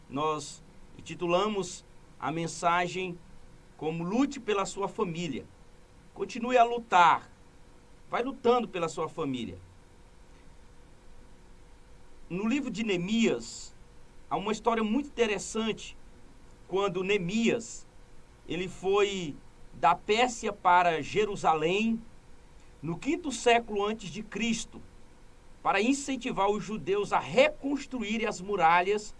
nós intitulamos a mensagem como Lute pela Sua Família. Continue a lutar. Vai lutando pela sua família. No livro de Neemias, há uma história muito interessante, quando Neemias, ele foi da Pérsia para Jerusalém, no 5º século antes de Cristo, para incentivar os judeus a reconstruírem as muralhas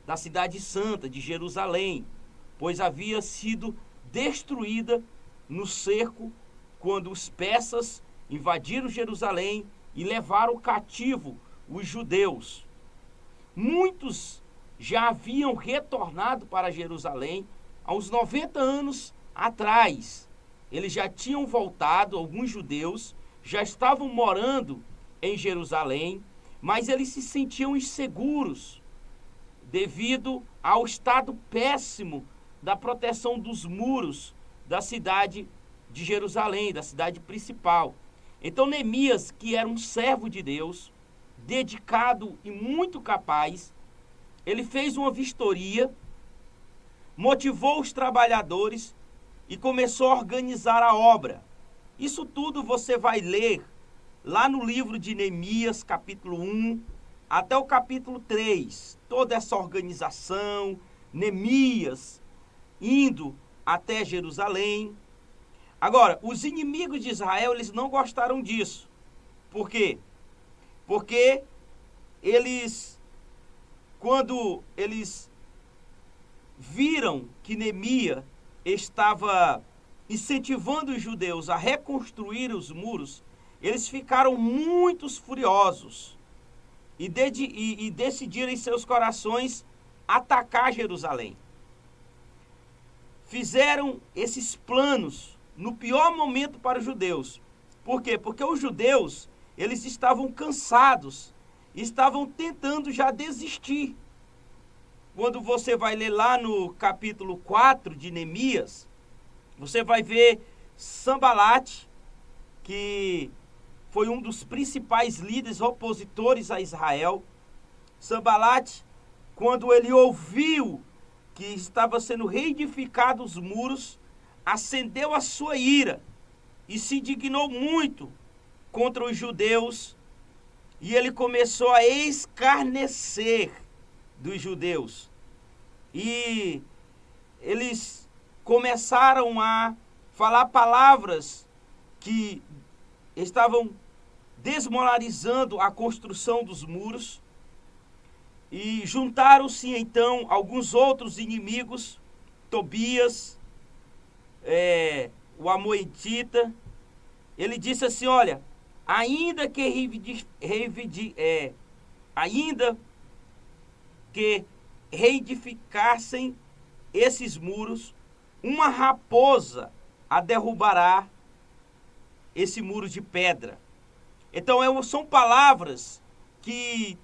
da cidade santa de Jerusalém, pois havia sido destruída no cerco quando os persas invadiram Jerusalém e levaram cativo os judeus. Muitos já haviam retornado para Jerusalém há uns 90 anos atrás. Eles já tinham voltado, alguns judeus já estavam morando em Jerusalém, mas eles se sentiam inseguros devido ao estado péssimo da proteção dos muros da cidade de Jerusalém, da cidade principal. Então Neemias, que era um servo de Deus, dedicado e muito capaz, ele fez uma vistoria, motivou os trabalhadores e começou a organizar a obra. Isso tudo você vai ler lá no livro de Neemias, capítulo 1, até o capítulo 3. Toda essa organização, Neemias indo até Jerusalém. Agora, os inimigos de Israel, eles não gostaram disso. Por quê? Porque quando eles viram que Neemias estava incentivando os judeus a reconstruir os muros, eles ficaram muito furiosos e decidiram em seus corações atacar Jerusalém. Fizeram esses planos no pior momento para os judeus. Por quê? Porque os judeus, eles estavam cansados, estavam tentando já desistir. Quando você vai ler lá no capítulo 4 de Neemias, você vai ver Sanbalate, que foi um dos principais líderes opositores a Israel. Sanbalate, quando ele ouviu que estava sendo reedificados os muros, acendeu a sua ira e se indignou muito contra os judeus, e ele começou a escarnecer dos judeus. E eles começaram a falar palavras que estavam desmoralizando a construção dos muros. E juntaram-se então alguns outros inimigos, Tobias, o amoitita. Ele disse assim: olha, ainda que reedificassem esses muros, uma raposa a derrubará esse muro de pedra. Então são palavras que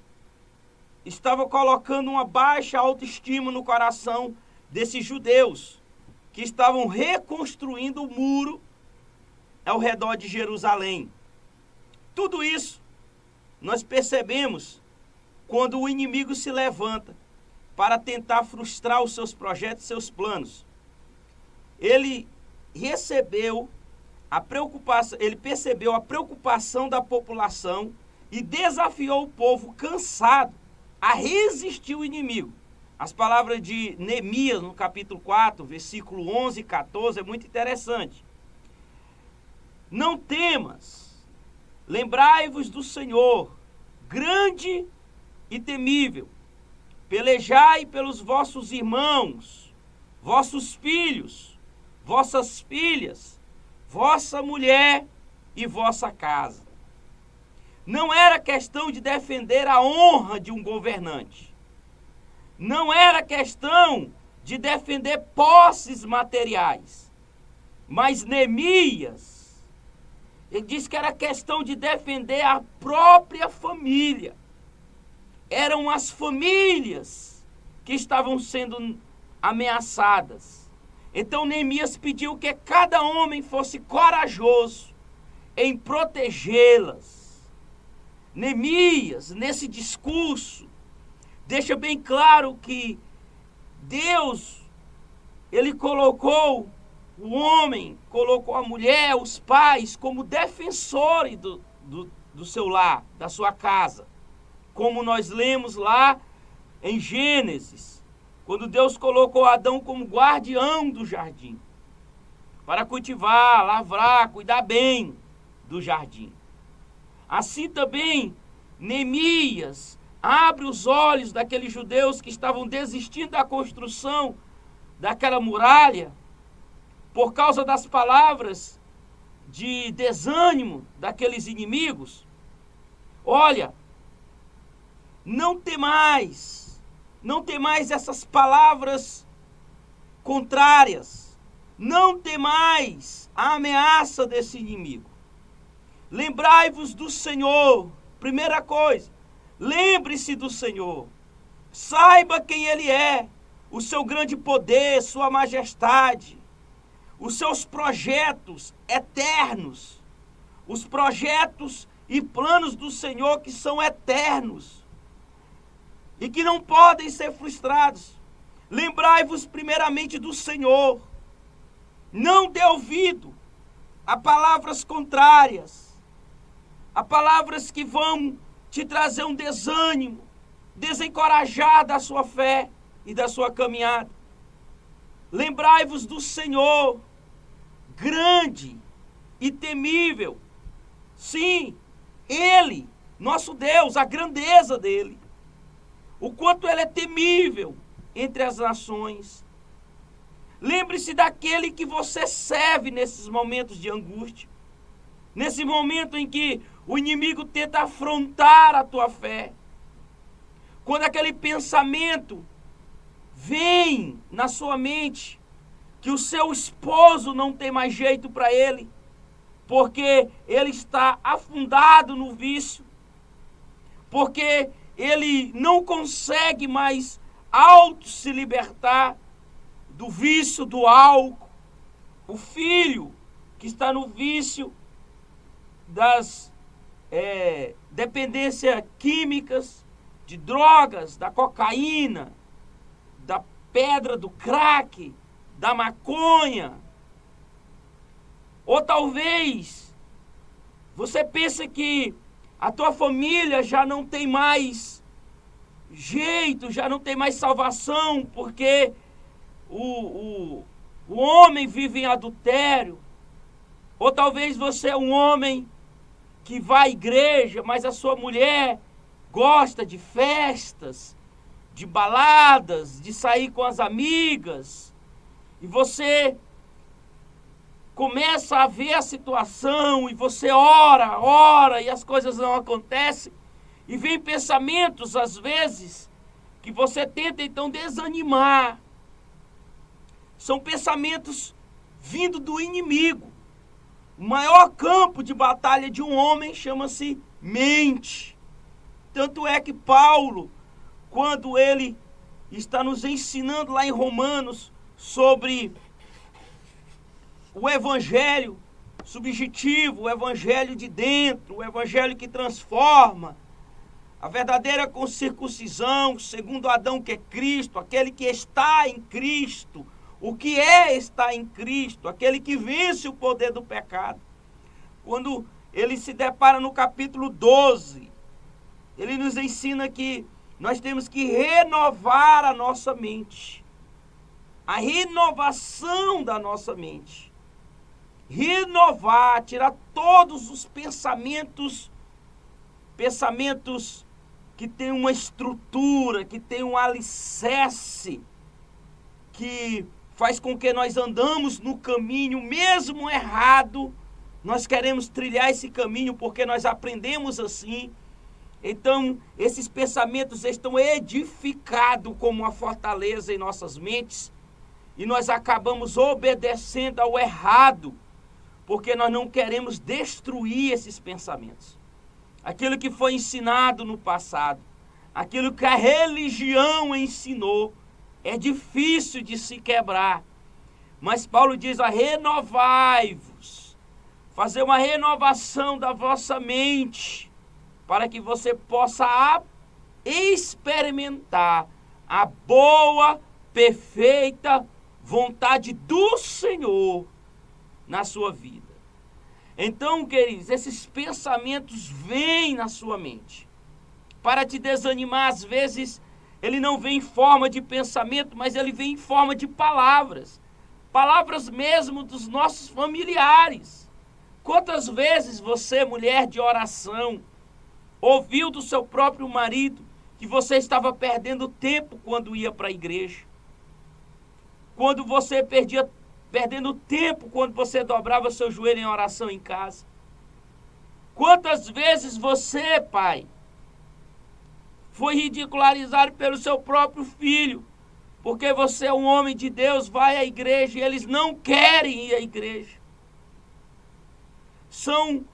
estavam colocando uma baixa autoestima no coração desses judeus, que estavam reconstruindo o muro ao redor de Jerusalém. Tudo isso nós percebemos quando o inimigo se levanta para tentar frustrar os seus projetos, seus planos. Ele percebeu a preocupação da população e desafiou o povo cansado a resistir ao inimigo. As palavras de Neemias, no capítulo 4, versículo 11 e 14, é muito interessante. Não temas, lembrai-vos do Senhor, grande e temível. Pelejai pelos vossos irmãos, vossos filhos, vossas filhas, vossa mulher e vossa casa. Não era questão de defender a honra de um governante. Não era questão de defender posses materiais. Mas Neemias, ele disse que era questão de defender a própria família. Eram as famílias que estavam sendo ameaçadas. Então Neemias pediu que cada homem fosse corajoso em protegê-las. Neemias, nesse discurso, deixa bem claro que Deus, Ele colocou o homem, colocou a mulher, os pais, como defensores do seu lar, da sua casa. Como nós lemos lá em Gênesis, quando Deus colocou Adão como guardião do jardim, para cultivar, lavrar, cuidar bem do jardim. Assim também, Neemias abre os olhos daqueles judeus que estavam desistindo da construção daquela muralha, por causa das palavras de desânimo daqueles inimigos. Olha, não temais essas palavras contrárias, não temais a ameaça desse inimigo. Lembrai-vos do Senhor, primeira coisa, lembre-se do Senhor, saiba quem Ele é, o seu grande poder, sua majestade, os seus projetos eternos, os projetos e planos do Senhor que são eternos e que não podem ser frustrados. Lembrai-vos primeiramente do Senhor. Não dê ouvido a palavras contrárias, a palavras que vão te trazer um desânimo, desencorajar da sua fé e da sua caminhada. Lembrai-vos do Senhor, grande e temível. Sim, Ele, nosso Deus, a grandeza dEle. O quanto Ele é temível entre as nações. Lembre-se daquele que você serve nesses momentos de angústia. Nesse momento em que o inimigo tenta afrontar a tua fé. Quando aquele pensamento vem na sua mente que o seu esposo não tem mais jeito para ele, porque ele está afundado no vício, porque ele não consegue mais se libertar do vício do álcool, o filho que está no vício das dependências químicas, de drogas, da cocaína, da pedra do crack, da maconha. Ou talvez você pense que a tua família já não tem mais jeito, já não tem mais salvação, porque o homem vive em adultério. Ou talvez você é um homem que vai à igreja, mas a sua mulher gosta de festas, de baladas, de sair com as amigas, e você começa a ver a situação, e você ora, e as coisas não acontecem, e vem pensamentos, às vezes, que você tenta então desanimar. São pensamentos vindo do inimigo. O maior campo de batalha de um homem chama-se mente. Tanto é que Paulo, quando ele está nos ensinando lá em Romanos sobre o evangelho subjetivo, o evangelho de dentro, o evangelho que transforma, a verdadeira circuncisão, segundo Adão, que é Cristo, aquele que está em Cristo, o que é estar em Cristo, aquele que vence o poder do pecado. Quando ele se depara no capítulo 12, ele nos ensina que nós temos que renovar a nossa mente. A renovação da nossa mente. Renovar, tirar todos os pensamentos que têm uma estrutura, que têm um alicerce, que faz com que nós andamos no caminho mesmo errado. Nós queremos trilhar esse caminho porque nós aprendemos assim. Então, esses pensamentos estão edificados como uma fortaleza em nossas mentes, e nós acabamos obedecendo ao errado, porque nós não queremos destruir esses pensamentos. Aquilo que foi ensinado no passado, aquilo que a religião ensinou, é difícil de se quebrar. Mas Paulo diz: renovai-vos, fazer uma renovação da vossa mente, para que você possa experimentar a boa, perfeita vontade do Senhor na sua vida. Então, queridos, esses pensamentos vêm na sua mente. Para te desanimar, às vezes, ele não vem em forma de pensamento, mas ele vem em forma de palavras. Palavras mesmo dos nossos familiares. Quantas vezes você, mulher de oração, ouviu do seu próprio marido que você estava perdendo tempo quando ia para a igreja? Quando você perdendo tempo quando você dobrava seu joelho em oração em casa? Quantas vezes você, pai, foi ridicularizado pelo seu próprio filho, porque você é um homem de Deus, vai à igreja e eles não querem ir à igreja? São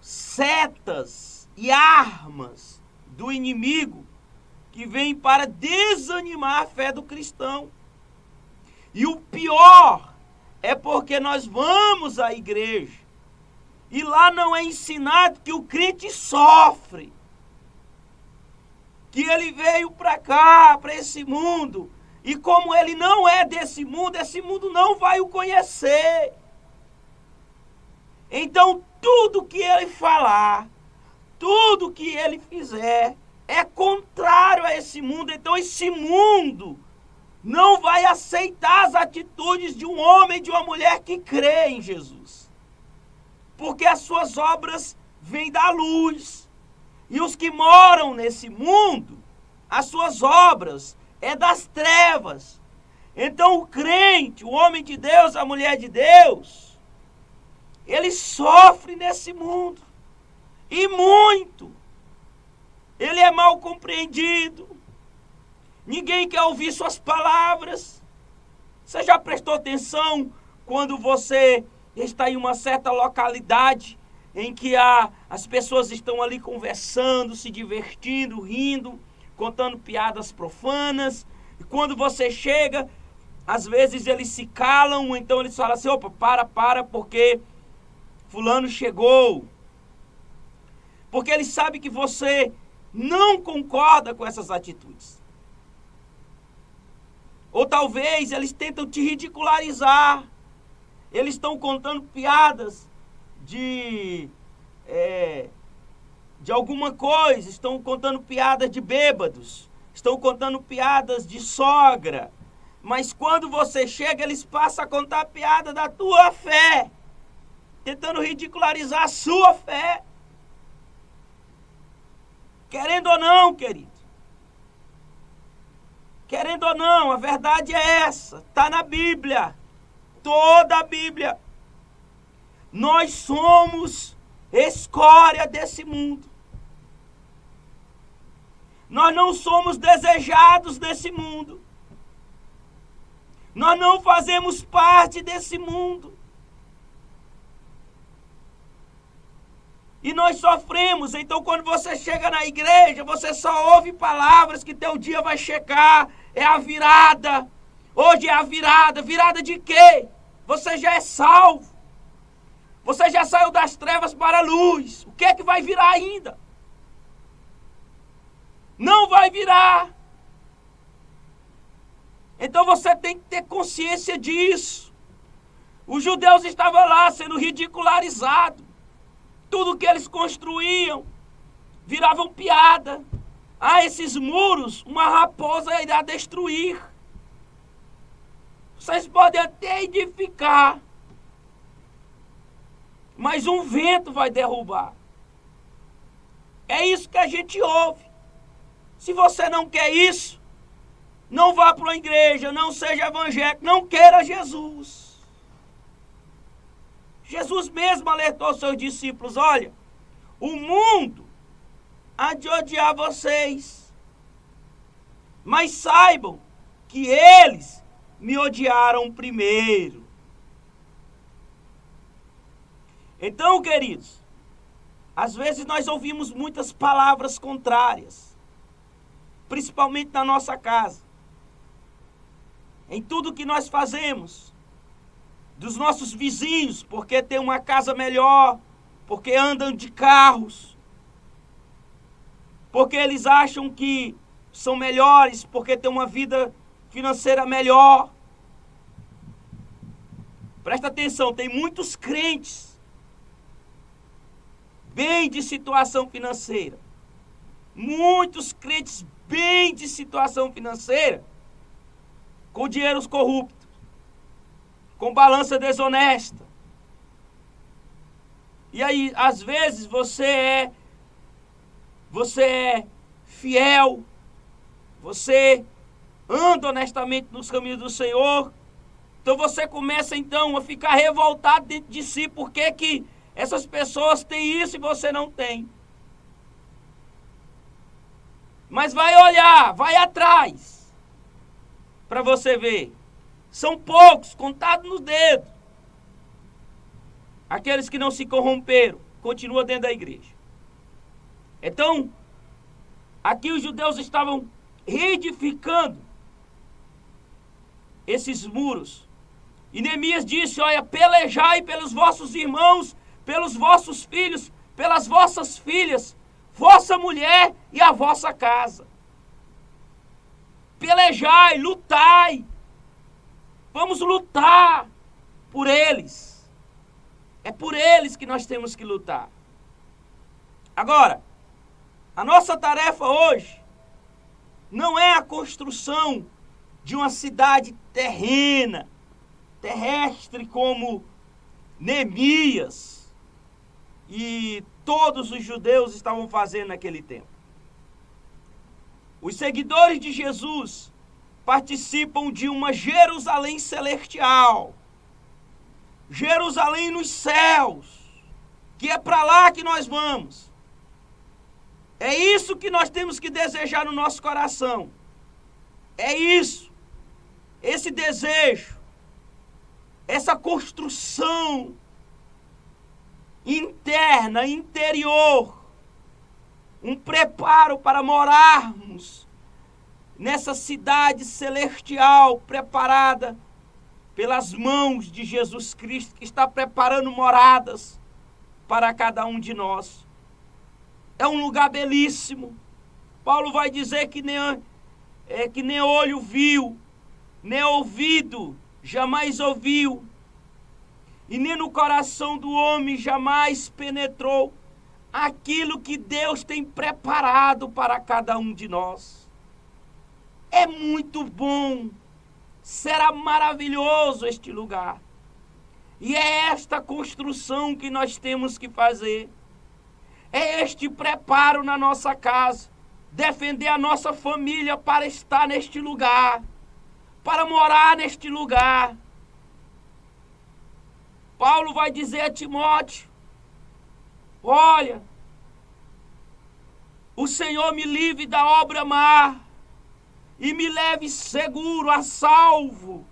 setas e armas do inimigo que vêm para desanimar a fé do cristão. E o pior é porque nós vamos à igreja e lá não é ensinado que o crente sofre, que ele veio para cá, para esse mundo, e como ele não é desse mundo, esse mundo não vai o conhecer. Então tudo que ele falar, tudo que ele fizer é contrário a esse mundo. Então esse mundo não vai aceitar as atitudes de um homem e de uma mulher que crê em Jesus. Porque as suas obras vêm da luz. E os que moram nesse mundo, as suas obras é das trevas. Então o crente, o homem de Deus, a mulher de Deus, ele sofre nesse mundo. E muito. Ele é mal compreendido. Ninguém quer ouvir suas palavras. Você já prestou atenção quando você está em uma certa localidade em que as pessoas estão ali conversando, se divertindo, rindo, contando piadas profanas, e quando você chega, às vezes eles se calam, ou então eles falam assim: opa, para, porque fulano chegou. Porque eles sabem que você não concorda com essas atitudes. Ou talvez eles tentam te ridicularizar. Eles estão contando piadas de alguma coisa, estão contando piadas de bêbados, estão contando piadas de sogra. Mas quando você chega, eles passam a contar piada da tua fé, tentando ridicularizar a sua fé. Querendo ou não, querido. Querendo ou não, a verdade é essa. Está na Bíblia. Toda a Bíblia. Nós somos escória desse mundo. Nós não somos desejados desse mundo. Nós não fazemos parte desse mundo. E nós sofremos. Então quando você chega na igreja, você só ouve palavras que teu dia vai chegar. É a virada. Hoje é a virada. Virada de quê? Você já é salvo. Você já saiu das trevas para a luz. O que é que vai virar ainda? Não vai virar. Então você tem que ter consciência disso. Os judeus estavam lá sendo ridicularizados. Tudo que eles construíam viravam piada. Ah, esses muros, uma raposa irá destruir. Vocês podem até edificar, mas um vento vai derrubar. É isso que a gente ouve. Se você não quer isso, não vá para uma igreja, não seja evangélico, não queira Jesus. Jesus mesmo alertou seus discípulos: olha, o mundo há de odiar vocês, mas saibam que eles me odiaram primeiro. Então, queridos, às vezes nós ouvimos muitas palavras contrárias, principalmente na nossa casa, em tudo que nós fazemos, dos nossos vizinhos, porque tem uma casa melhor, porque andam de carros, porque eles acham que são melhores, porque tem uma vida financeira melhor. Presta atenção, tem muitos crentes bem de situação financeira. Muitos crentes bem de situação financeira, com dinheiros corruptos, com balança desonesta. E aí, às vezes, você é fiel, você anda honestamente nos caminhos do Senhor, então você começa então a ficar revoltado dentro de si, por que essas pessoas têm isso e você não tem? Mas vai olhar, vai atrás, para você ver. São poucos, contados nos dedos. Aqueles que não se corromperam, continuam dentro da igreja. Então, aqui os judeus estavam reedificando esses muros. E Neemias disse, olha, pelejai pelos vossos irmãos, pelos vossos filhos, pelas vossas filhas, vossa mulher e a vossa casa. Pelejai, lutai. Vamos lutar por eles. É por eles que nós temos que lutar. Agora, a nossa tarefa hoje não é a construção de uma cidade terrena, terrestre, como Neemias e todos os judeus estavam fazendo naquele tempo. Os seguidores de Jesus participam de uma Jerusalém celestial, Jerusalém nos céus, que é para lá que nós vamos. É isso que nós temos que desejar no nosso coração. É isso, esse desejo, essa construção interna, interior, um preparo para morarmos nessa cidade celestial preparada pelas mãos de Jesus Cristo, que está preparando moradas para cada um de nós. É um lugar belíssimo. Paulo vai dizer que nem olho viu, nem ouvido jamais ouviu, e nem no coração do homem jamais penetrou aquilo que Deus tem preparado para cada um de nós. É muito bom, será maravilhoso este lugar. E é esta construção que nós temos que fazer. É este preparo na nossa casa, defender a nossa família para estar neste lugar, para morar neste lugar. Paulo vai dizer a Timóteo, olha, o Senhor me livre da obra má e me leve seguro, a salvo,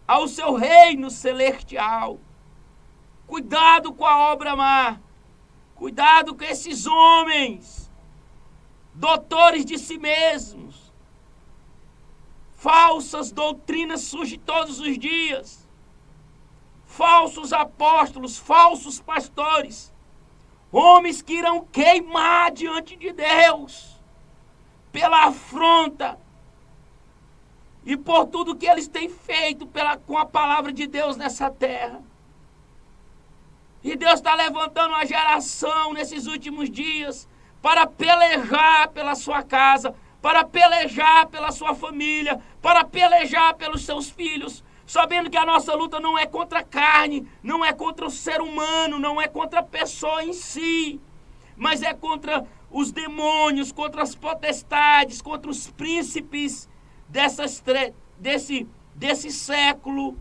ao seu reino celestial. Cuidado com a obra má, cuidado com esses homens, doutores de si mesmos. Falsas doutrinas surgem todos os dias. Falsos apóstolos, falsos pastores, homens que irão queimar diante de Deus pela afronta e por tudo que eles têm feito com a palavra de Deus nessa terra. E Deus está levantando uma geração nesses últimos dias para pelejar pela sua casa, para pelejar pela sua família, para pelejar pelos seus filhos, sabendo que a nossa luta não é contra a carne, não é contra o ser humano, não é contra a pessoa em si, mas é contra os demônios, contra as potestades, contra os príncipes desse século.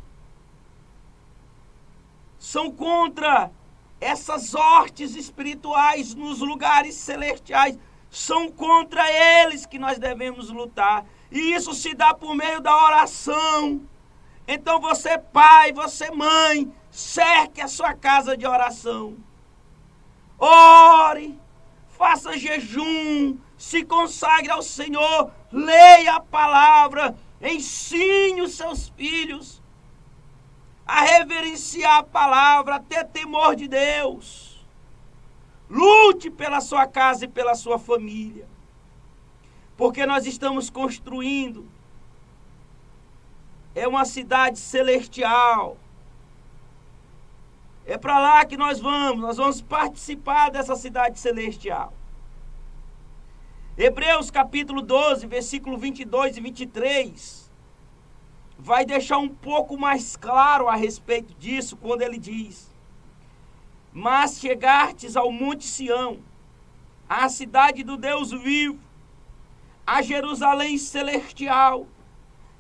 São contra essas hortes espirituais nos lugares celestiais. São contra eles que nós devemos lutar. E isso se dá por meio da oração. Então você, pai, você, mãe, cerque a sua casa de oração. Ore, faça jejum, se consagre ao Senhor, leia a palavra, ensine os seus filhos a reverenciar a palavra, a ter temor de Deus. Lute pela sua casa e pela sua família, porque nós estamos construindo é uma cidade celestial. É para lá que nós vamos participar dessa cidade celestial. Hebreus capítulo 12, versículo 22 e 23, vai deixar um pouco mais claro a respeito disso, quando ele diz: mas chegastes ao monte Sião, à cidade do Deus vivo, a Jerusalém celestial,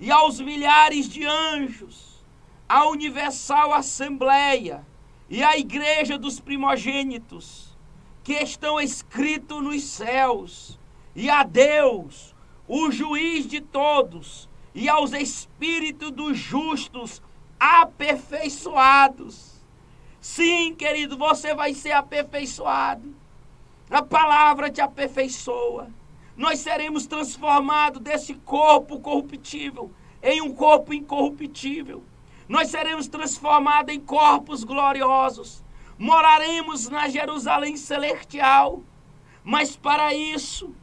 e aos milhares de anjos, a universal assembleia, e a igreja dos primogênitos, que estão escritos nos céus, e a Deus, o juiz de todos, e aos espíritos dos justos aperfeiçoados. Sim, querido, você vai ser aperfeiçoado. A palavra te aperfeiçoa. Nós seremos transformados desse corpo corruptível em um corpo incorruptível. Nós seremos transformados em corpos gloriosos. Moraremos na Jerusalém celestial. Mas para isso,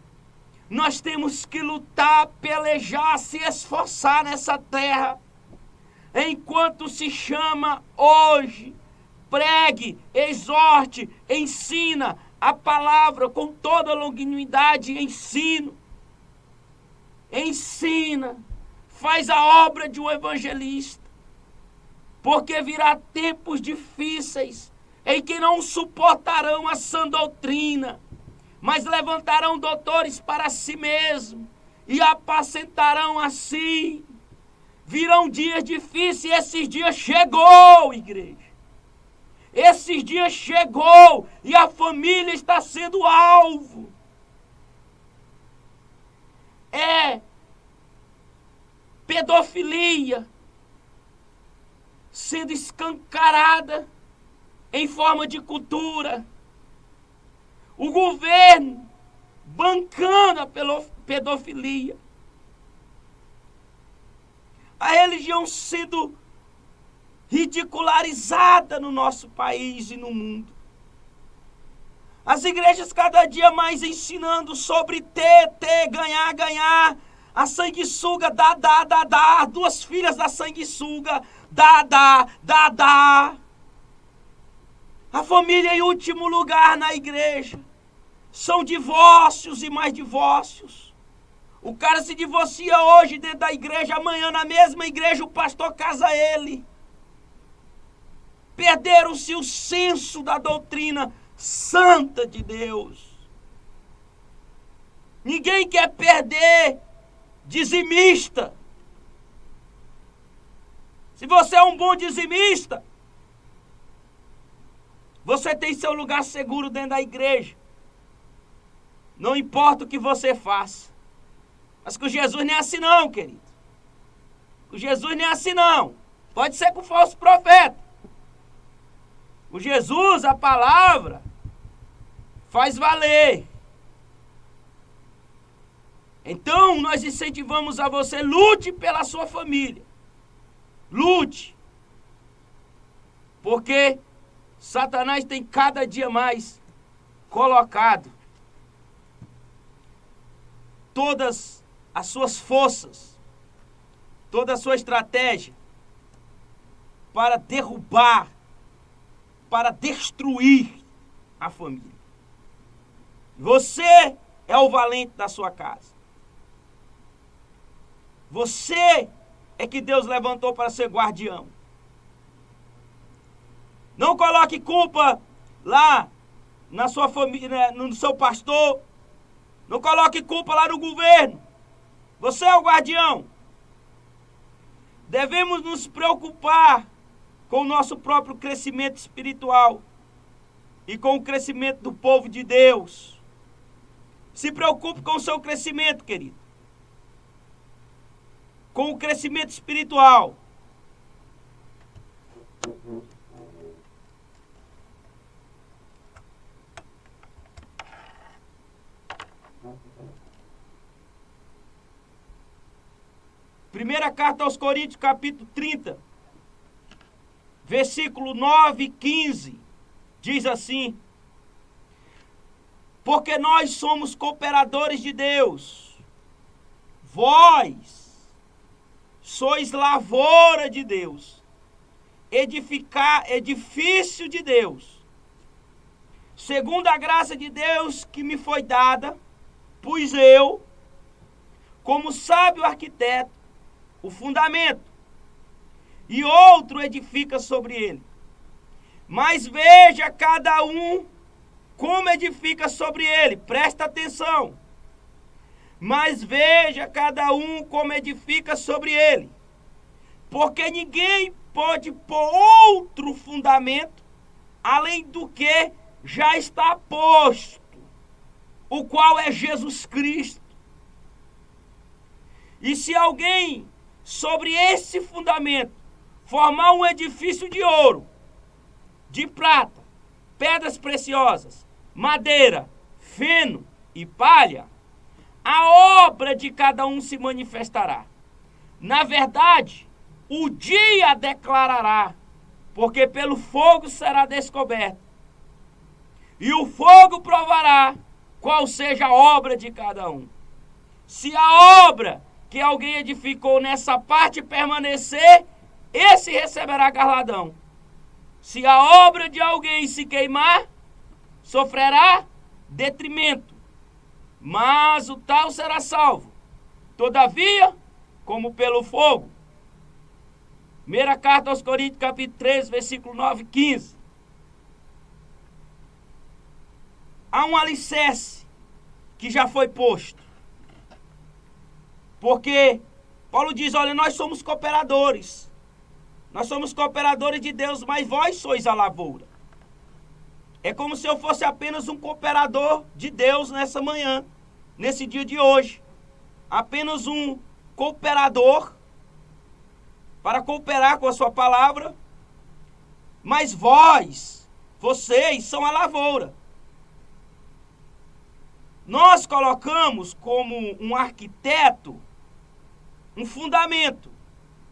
nós temos que lutar, pelejar, se esforçar nessa terra. Enquanto se chama hoje, pregue, exorte, ensina a palavra com toda longanimidade e ensino. Ensina, faz a obra de um evangelista. Porque virá tempos difíceis em que não suportarão a sã doutrina, mas levantarão doutores para si mesmos e apacentarão a si. Virão dias difíceis e esses dias chegou, igreja. Esses dias chegou e a família está sendo alvo. É pedofilia sendo escancarada em forma de cultura. O governo bancando a pedofilia. A religião sendo ridicularizada no nosso país e no mundo. As igrejas cada dia mais ensinando sobre ter, ganhar. A sanguessuga dá. As duas filhas da sanguessuga dá. A família em último lugar na igreja. São divórcios e mais divórcios. O cara se divorcia hoje dentro da igreja, amanhã na mesma igreja o pastor casa ele. Perderam-se o senso da doutrina santa de Deus. Ninguém quer perder dizimista. Se você é um bom dizimista, você tem seu lugar seguro dentro da igreja. Não importa o que você faça. Mas com Jesus nem é assim não, querido. Com Jesus nem é assim não. Pode ser com falso profeta. Com Jesus, a palavra faz valer. Então, nós incentivamos a você, lute pela sua família. Lute. Porque Satanás tem cada dia mais colocado todas as suas forças, toda a sua estratégia para derrubar, para destruir a família. Você é o valente da sua casa. Você é que Deus levantou para ser guardião. Não coloque culpa lá na sua família, no seu pastor. Não coloque culpa lá no governo. Você é o guardião. Devemos nos preocupar com o nosso próprio crescimento espiritual e com o crescimento do povo de Deus. Se preocupe com o seu crescimento, querido. Com o crescimento espiritual. Primeira carta aos Coríntios, capítulo 30, versículo 9 e 15, diz assim: porque nós somos cooperadores de Deus, vós sois lavoura de Deus, edifício de Deus, segundo a graça de Deus que me foi dada, pus eu, como sábio arquiteto, o fundamento, e outro edifica sobre ele. Mas veja cada um como edifica sobre ele, presta atenção. Mas veja cada um como edifica sobre ele, porque ninguém pode pôr outro fundamento além do que já está posto, o qual é Jesus Cristo. E se alguém sobre esse fundamento formar um edifício de ouro, de prata, pedras preciosas, madeira, feno e palha, a obra de cada um se manifestará. Na verdade, o dia declarará, porque pelo fogo será descoberto. E o fogo provará qual seja a obra de cada um. Se a obra que alguém edificou nessa parte permanecer, esse receberá galardão. Se a obra de alguém se queimar, sofrerá detrimento, mas o tal será salvo, todavia, como pelo fogo. Primeira carta aos Coríntios, capítulo 13, versículo 9 e 15. Há um alicerce que já foi posto. Porque Paulo diz, olha, nós somos cooperadores. Nós somos cooperadores de Deus, mas vós sois a lavoura. É como se eu fosse apenas um cooperador de Deus nessa manhã, nesse dia de hoje. Apenas um cooperador para cooperar com a sua palavra. Mas vocês são a lavoura. Nós colocamos como um arquiteto um fundamento.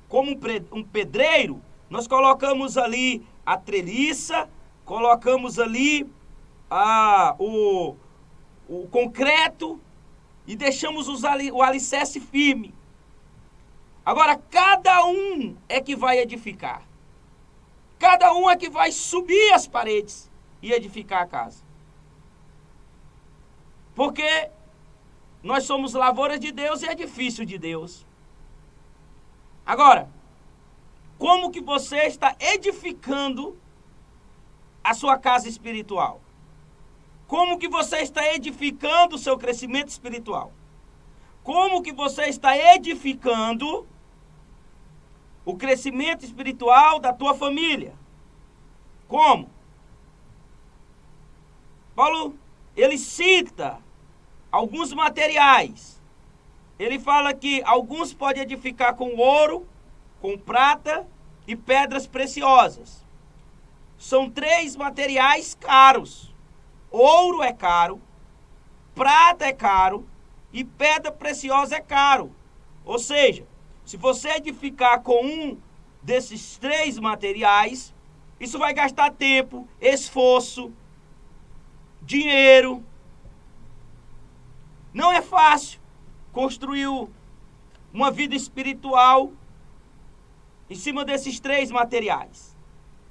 Como um pedreiro, nós colocamos ali a treliça, colocamos ali o concreto e deixamos o alicerce firme. Agora, cada um é que vai edificar. Cada um é que vai subir as paredes e edificar a casa. Porque nós somos lavouras de Deus e edifício de Deus. Agora, como que você está edificando a sua casa espiritual? Como que você está edificando o seu crescimento espiritual? Como que você está edificando o crescimento espiritual da tua família? Como? Paulo, ele cita alguns materiais. Ele fala que alguns podem edificar com ouro, com prata e pedras preciosas. São 3 materiais caros. Ouro é caro, prata é caro e pedra preciosa é caro. Ou seja, se você edificar com um desses 3 materiais, isso vai gastar tempo, esforço, dinheiro. Não é fácil construir uma vida espiritual em cima desses 3 materiais.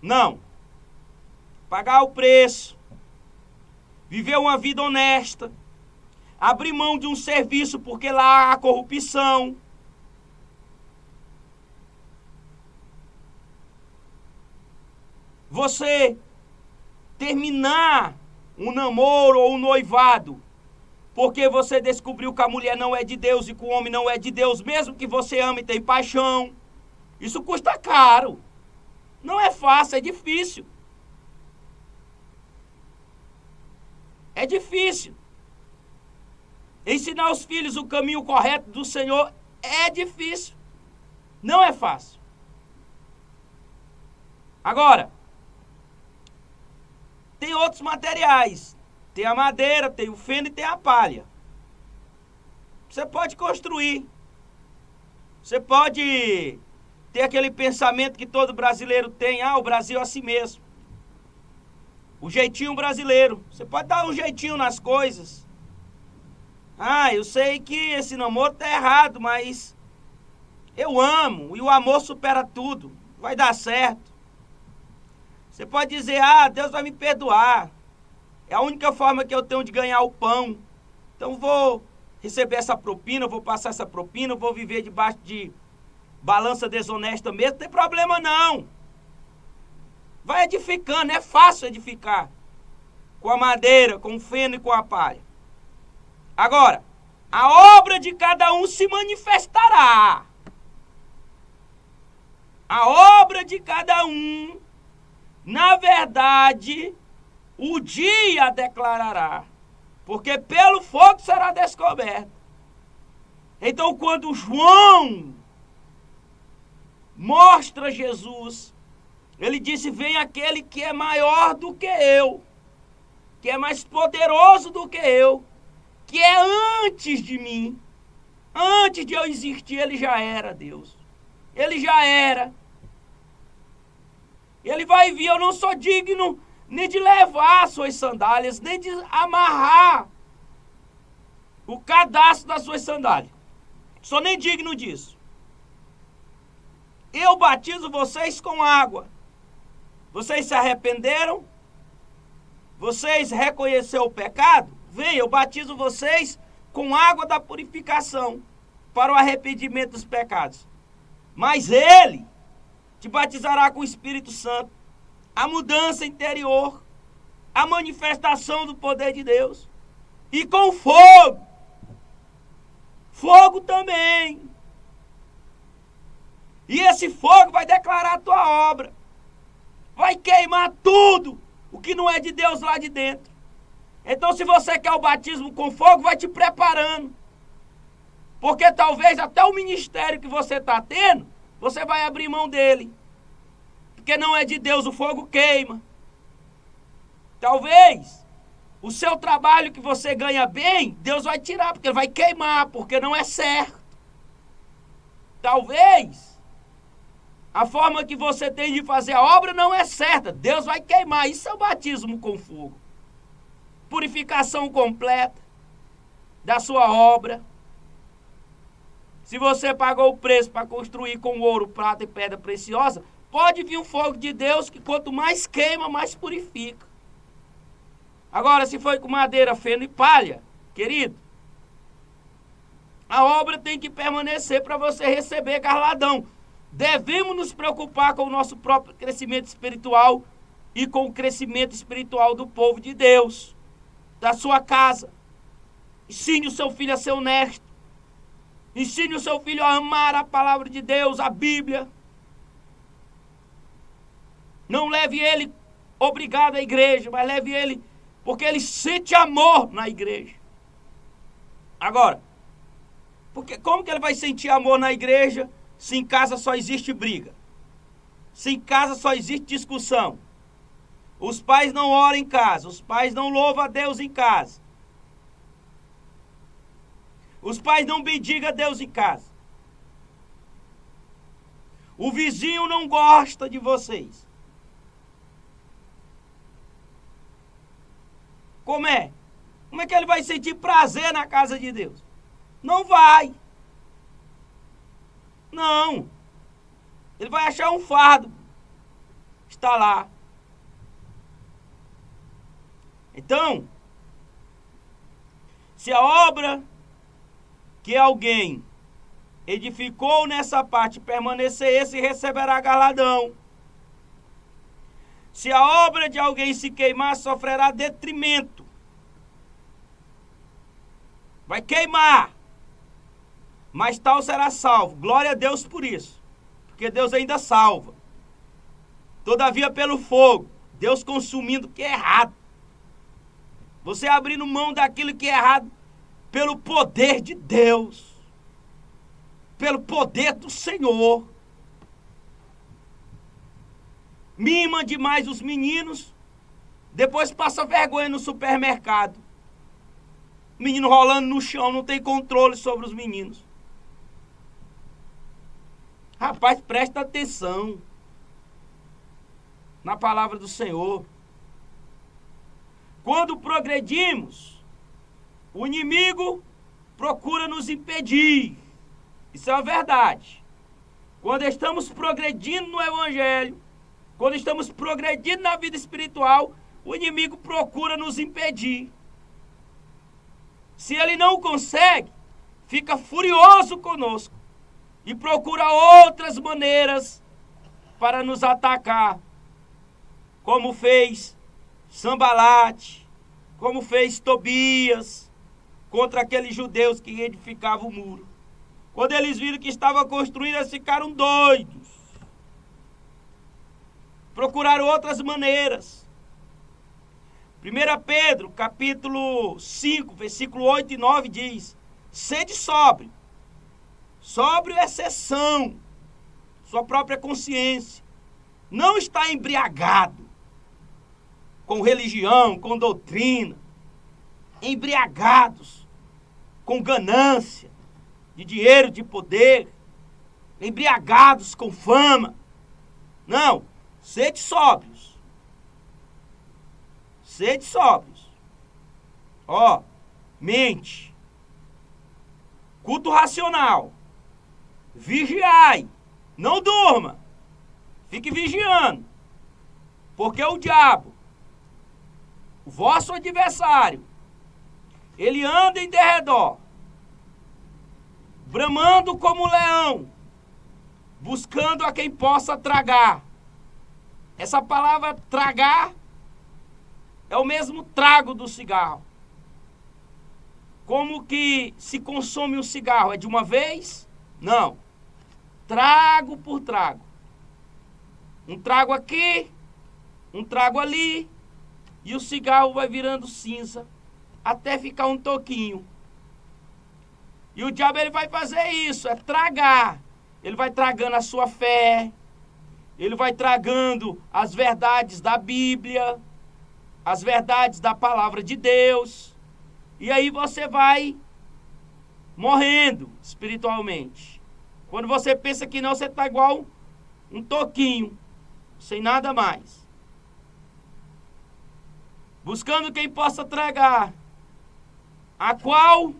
Não. Pagar o preço, viver uma vida honesta, abrir mão de um serviço porque lá há corrupção. Você terminar um namoro ou um noivado porque você descobriu que a mulher não é de Deus e que o homem não é de Deus, mesmo que você ame e tenha paixão. Isso custa caro. Não é fácil, é difícil. É difícil. Ensinar os filhos o caminho correto do Senhor é difícil. Não é fácil. Agora, tem outros materiais. Tem a madeira, tem o feno e tem a palha. Você pode construir. Você pode ter aquele pensamento que todo brasileiro tem. O Brasil é assim mesmo. O jeitinho brasileiro. Você pode dar um jeitinho nas coisas. Eu sei que esse namoro tá errado, mas Eu amo, e o amor supera tudo. Vai dar certo. Você pode dizer, Deus vai me perdoar. É a única forma que eu tenho de ganhar o pão. Então vou receber essa propina, vou passar essa propina, vou viver debaixo de balança desonesta mesmo. Não tem problema não. Vai edificando, é fácil edificar. Com a madeira, com o feno e com a palha. Agora, a obra de cada um se manifestará. A obra de cada um, na verdade, o dia declarará. Porque pelo fogo será descoberto. Então, quando João mostra Jesus, ele disse, vem aquele que é maior do que eu, que é mais poderoso do que eu, que é antes de mim. Antes de eu existir, ele já era Deus. Ele já era. Ele vai vir, eu não sou digno nem de levar as suas sandálias, nem de amarrar o cadastro das suas sandálias. Sou nem digno disso. Eu batizo vocês com água. Vocês se arrependeram? Vocês reconheceram o pecado? Vem, eu batizo vocês com água da purificação para o arrependimento dos pecados. Mas ele te batizará com o Espírito Santo, a mudança interior, a manifestação do poder de Deus e com fogo. Fogo também. E esse fogo vai declarar a tua obra. Vai queimar tudo o que não é de Deus lá de dentro. Então, se você quer o batismo com fogo, vai te preparando. Porque talvez até o ministério que você está tendo, você vai abrir mão dele. Porque não é de Deus, o fogo queima. Talvez o seu trabalho que você ganha bem, Deus vai tirar, porque ele vai queimar, porque não é certo. Talvez a forma que você tem de fazer a obra não é certa, Deus vai queimar. Isso é o batismo com fogo. Purificação completa da sua obra. Se você pagou o preço para construir com ouro, prata e pedra preciosa, pode vir o fogo de Deus que quanto mais queima, mais purifica. Agora, se foi com madeira, feno e palha, querido, a obra tem que permanecer para você receber galardão. Devemos nos preocupar com o nosso próprio crescimento espiritual e com o crescimento espiritual do povo de Deus, da sua casa. Ensine o seu filho a ser honesto. Ensine o seu filho a amar a palavra de Deus, a Bíblia. Não leve ele obrigado à igreja, mas leve ele porque ele sente amor na igreja. Agora, como que ele vai sentir amor na igreja se em casa só existe briga? Se em casa só existe discussão? Os pais não oram em casa, os pais não louvam a Deus em casa. Os pais não bendigam a Deus em casa. O vizinho não gosta de vocês. Como é? Como é que ele vai sentir prazer na casa de Deus? Não vai. Não. Ele vai achar um fardo. Está lá. Então, se a obra que alguém edificou nessa parte permanecer, esse receberá galardão. Se a obra de alguém se queimar, sofrerá detrimento. Vai queimar. Mas tal será salvo. Glória a Deus por isso. Porque Deus ainda salva. Todavia pelo fogo, Deus consumindo o que é errado. Você abrindo mão daquilo que é errado pelo poder de Deus. Pelo poder do Senhor. Mima demais os meninos, depois passa vergonha no supermercado. Menino rolando no chão, não tem controle sobre os meninos. Rapaz, presta atenção na palavra do Senhor. Quando progredimos, o inimigo procura nos impedir. Isso é uma verdade. quando estamos progredindo no Evangelho, quando estamos progredindo na vida espiritual, o inimigo procura nos impedir. Se ele não consegue, fica furioso conosco e procura outras maneiras para nos atacar, como fez Sambalate, como fez Tobias, contra aqueles judeus que edificavam o muro. Quando eles viram que estava construindo, eles ficaram doidos. Procuraram outras maneiras. 1 Pedro, capítulo 5, versículo 8 e 9 diz: sede sóbrio. Sóbrio é exceção, sua própria consciência. Não está embriagado com religião, com doutrina. Embriagados com ganância de dinheiro, de poder. Embriagados com fama. Não, sede sóbrios. Sede sóbrios. Ó, mente. Culto racional. Vigiai. Não durma. Fique vigiando. Porque o diabo, o vosso adversário, ele anda em derredor, bramando como leão, buscando a quem possa tragar. Essa palavra tragar é o mesmo trago do cigarro. Como que se consome um cigarro? É de uma vez? Não. Trago por trago. Um trago aqui, um trago ali, e o cigarro vai virando cinza até ficar um toquinho. E o diabo ele vai fazer isso, é tragar. Ele vai tragando a sua fé, ele vai tragando as verdades da Bíblia, as verdades da palavra de Deus. E aí você vai morrendo espiritualmente. Quando você pensa que não, você está igual um toquinho, sem nada mais. Buscando quem possa tragar, a qual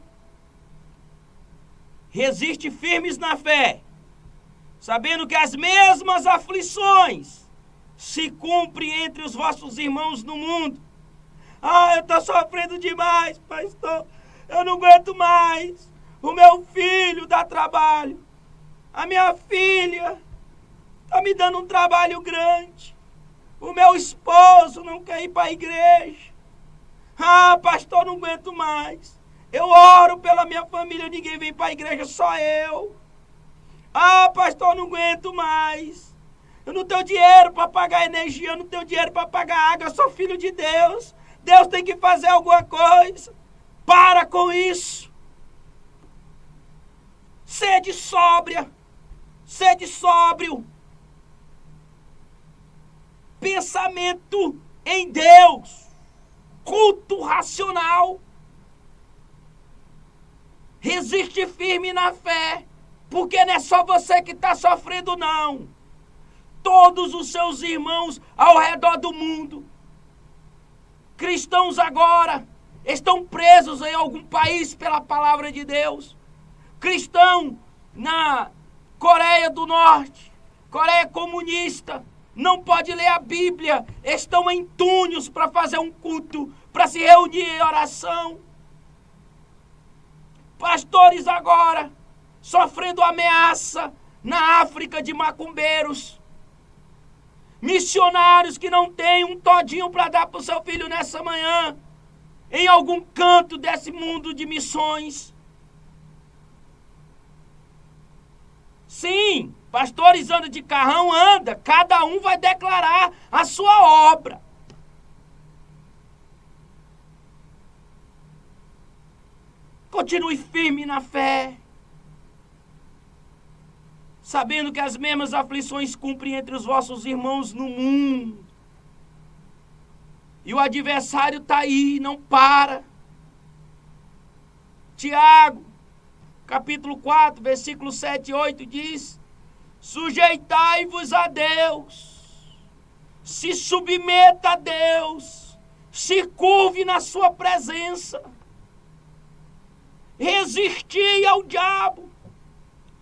resiste firmes na fé, sabendo que as mesmas aflições se cumprem entre os vossos irmãos no mundo. Ah, eu estou sofrendo demais, pastor. Eu não aguento mais. O meu filho dá trabalho. A minha filha está me dando um trabalho grande. O meu esposo não quer ir para a igreja. Ah, pastor, não aguento mais. Eu oro pela minha família, ninguém vem para a igreja, só eu. Ah, pastor, não aguento mais. Eu não tenho dinheiro para pagar energia, eu não tenho dinheiro para pagar água, eu sou filho de Deus. Deus tem que fazer alguma coisa. Para com isso. Sede sóbria. Sede sóbrio. Pensamento em Deus. Culto racional. Resiste firme na fé. Porque não é só você que está sofrendo, não. Todos os seus irmãos ao redor do mundo, cristãos agora, estão presos em algum país pela palavra de Deus. Cristão na Coreia do Norte, Coreia comunista, não pode ler a Bíblia, estão em túneis para fazer um culto, para se reunir em oração. Pastores agora, sofrendo ameaça na África de macumbeiros. Missionários que não têm um todinho para dar para o seu filho nessa manhã, em algum canto desse mundo de missões. Sim, pastores andam de carrão, anda, cada um vai declarar a sua obra. Continue firme na fé, sabendo que as mesmas aflições cumprem entre os vossos irmãos no mundo. E o adversário está aí, não para. Tiago, capítulo 4, versículo 7 e 8 diz: sujeitai-vos a Deus, se submeta a Deus, se curve na sua presença, resisti ao diabo.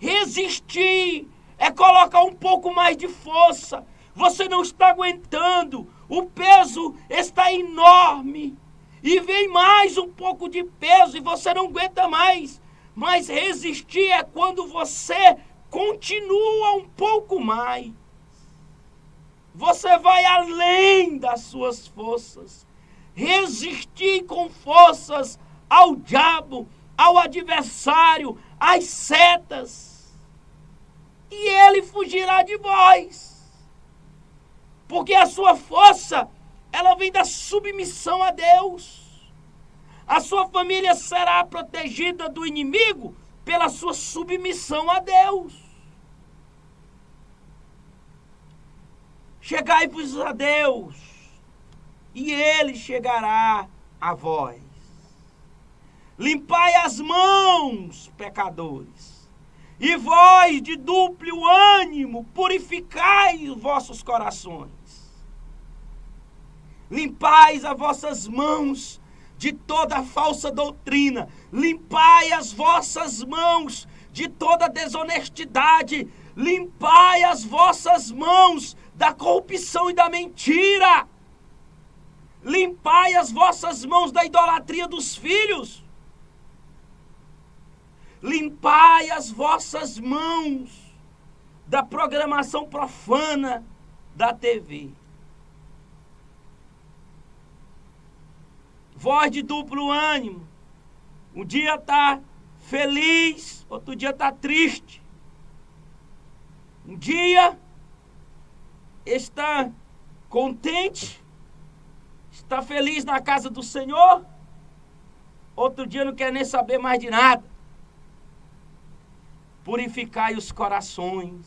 Resistir é colocar um pouco mais de força. Você não está aguentando, o peso está enorme. E vem mais um pouco de peso e você não aguenta mais. Mas resistir é quando você continua um pouco mais. Você vai além das suas forças. Resistir com forças ao diabo, ao adversário, às setas. E ele fugirá de vós. Porque a sua força, ela vem da submissão a Deus. A sua família será protegida do inimigo pela sua submissão a Deus. Chegai-vos a Deus, e Ele chegará a vós. Limpai as mãos, pecadores, e vós de duplo ânimo, purificai os vossos corações. Limpai as vossas mãos de toda falsa doutrina. Limpai as vossas mãos de toda desonestidade. Limpai as vossas mãos da corrupção e da mentira. Limpai as vossas mãos da idolatria dos filhos. Limpai as vossas mãos da programação profana da TV. Voz de duplo ânimo. Um dia está feliz, outro dia está triste. Um dia está contente, está feliz na casa do Senhor, outro dia não quer nem saber mais de nada. Purificai os corações.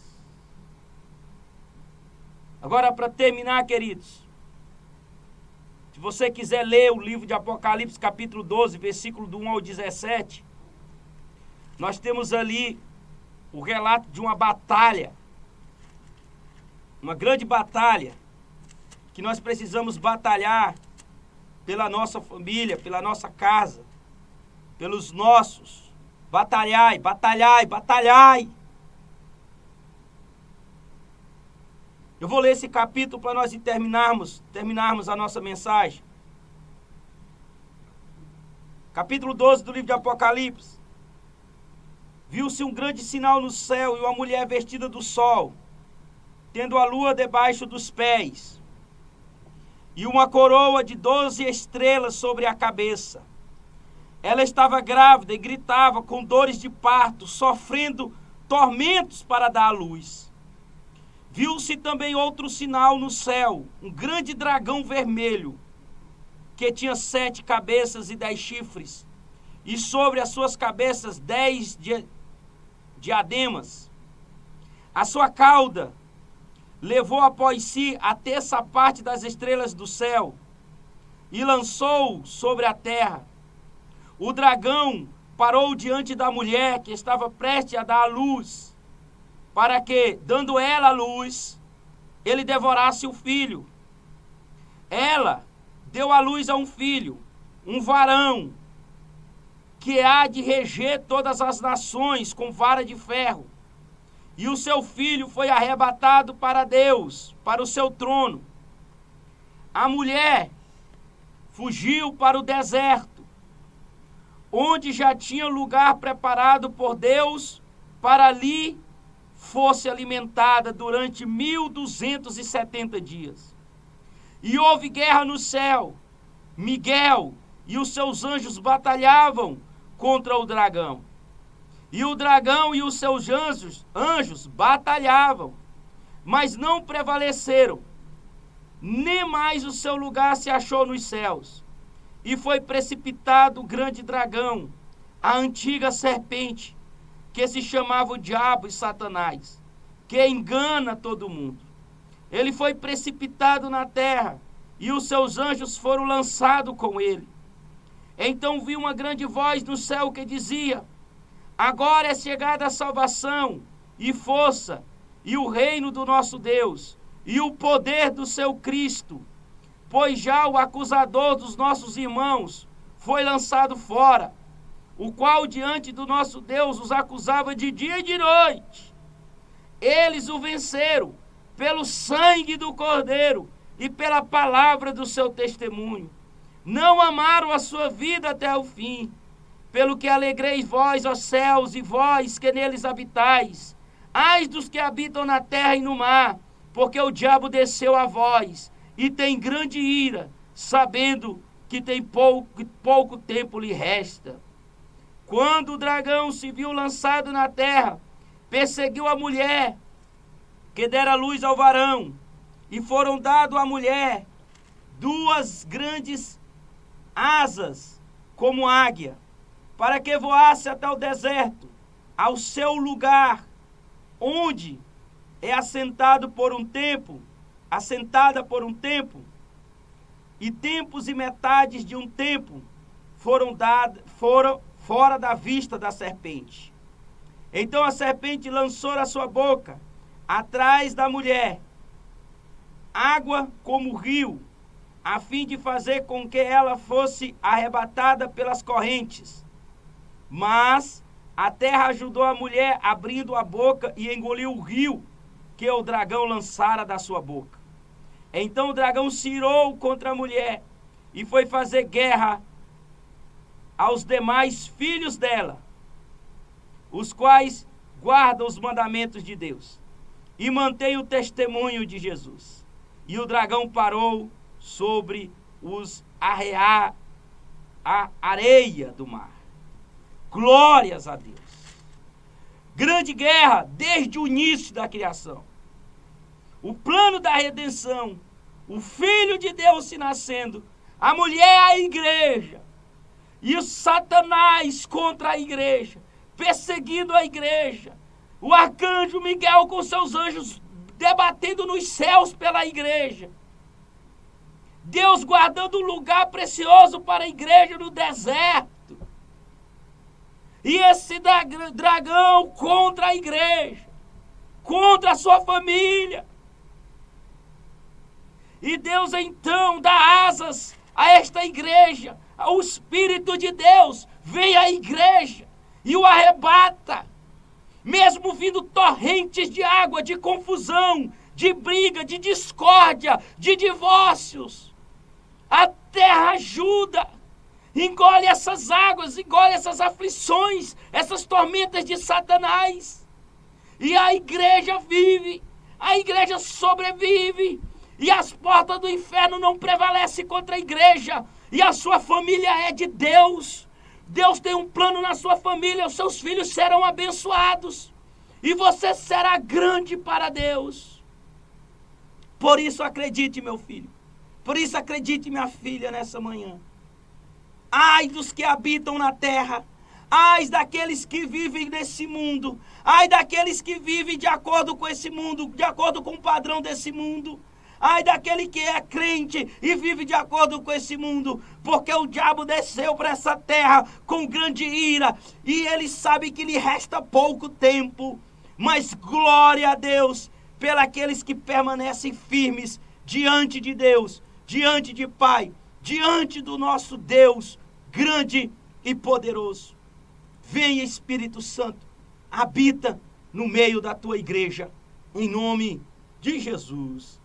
Agora, para terminar, queridos, se você quiser ler o livro de Apocalipse, capítulo 12, versículo do 1 ao 17, nós temos ali o relato de uma batalha, uma grande batalha, que nós precisamos batalhar pela nossa família, pela nossa casa, pelos nossos. Batalhai, batalhai, batalhai. Eu vou ler esse capítulo para nós terminarmos a nossa mensagem. Capítulo 12 do livro de Apocalipse. Viu-se um grande sinal no céu e uma mulher vestida do sol, tendo a lua debaixo dos pés, e uma coroa de 12 estrelas sobre a cabeça. Ela estava grávida e gritava com dores de parto, sofrendo tormentos para dar à luz. Viu-se também outro sinal no céu, um grande dragão vermelho, que tinha 7 cabeças e 10 chifres, e sobre as suas cabeças 10 diademas. A sua cauda levou após si a terça parte das estrelas do céu e lançou sobre a terra. O dragão parou diante da mulher que estava prestes a dar à luz, para que, dando ela a luz, ele devorasse o filho. Ela deu à luz a um filho, um varão, que há de reger todas as nações com vara de ferro. E o seu filho foi arrebatado para Deus, para o seu trono. A mulher fugiu para o deserto, onde já tinha lugar preparado por Deus para ali fosse alimentada durante 1270 dias. E houve guerra no céu. Miguel e os seus anjos batalhavam contra o dragão. E o dragão e os seus anjos batalhavam, mas não prevaleceram. Nem mais o seu lugar se achou nos céus. E foi precipitado o grande dragão, a antiga serpente, que se chamava o Diabo e Satanás, que engana todo mundo. Ele foi precipitado na terra, e os seus anjos foram lançados com ele. Então vi uma grande voz no céu que dizia: agora é chegada a salvação, e força, e o reino do nosso Deus, e o poder do seu Cristo, pois já o acusador dos nossos irmãos foi lançado fora, o qual diante do nosso Deus os acusava de dia e de noite. eles o venceram pelo sangue do Cordeiro e pela palavra do seu testemunho. Não amaram a sua vida até o fim. Pelo que alegreis vós, ó céus, e vós que neles habitais. Ai dos que habitam na terra e no mar, porque o diabo desceu a vós e tem grande ira, sabendo que tem pouco tempo lhe resta. Quando o dragão se viu lançado na terra, perseguiu a mulher que dera luz ao varão, e foram dado à mulher 2 grandes asas como águia, para que voasse até o deserto, ao seu lugar, onde é assentada por um tempo, e tempos e metades de um tempo foram fora da vista da serpente. Então a serpente lançou a sua boca atrás da mulher, água como rio, a fim de fazer com que ela fosse arrebatada pelas correntes. Mas a terra ajudou a mulher, abrindo a boca, e engoliu o rio que o dragão lançara da sua boca. Então o dragão se irou contra a mulher e foi fazer guerra aos demais filhos dela, os quais guardam os mandamentos de Deus e mantêm o testemunho de Jesus. E o dragão parou sobre a areia do mar. Glórias a Deus. Grande guerra desde o início da criação. O plano da redenção, o Filho de Deus se nascendo, a mulher a igreja, e o Satanás contra a igreja, perseguindo a igreja, o arcanjo Miguel com seus anjos debatendo nos céus pela igreja, Deus guardando um lugar precioso para a igreja no deserto, e esse dragão contra a igreja, contra a sua família. E Deus então dá asas a esta igreja. O Espírito de Deus vem à igreja e o arrebata. Mesmo vindo torrentes de água, de confusão, de briga, de discórdia, de divórcios, a terra ajuda. Engole essas águas, engole essas aflições, essas tormentas de Satanás. E a igreja vive, a igreja sobrevive. E as portas do inferno não prevalecem contra a igreja. E a sua família é de Deus. Deus tem um plano na sua família. Os seus filhos serão abençoados. E você será grande para Deus. Por isso acredite, meu filho. Por isso acredite, minha filha, nessa manhã. Ai dos que habitam na terra. Ai daqueles que vivem nesse mundo. Ai daqueles que vivem de acordo com esse mundo, de acordo com o padrão desse mundo. Ai daquele que é crente e vive de acordo com esse mundo, porque o diabo desceu para essa terra com grande ira, e ele sabe que lhe resta pouco tempo. Mas glória a Deus pelos que permanecem firmes diante de Deus, diante de Pai, diante do nosso Deus grande e poderoso. Venha, Espírito Santo, habita no meio da tua igreja, em nome de Jesus.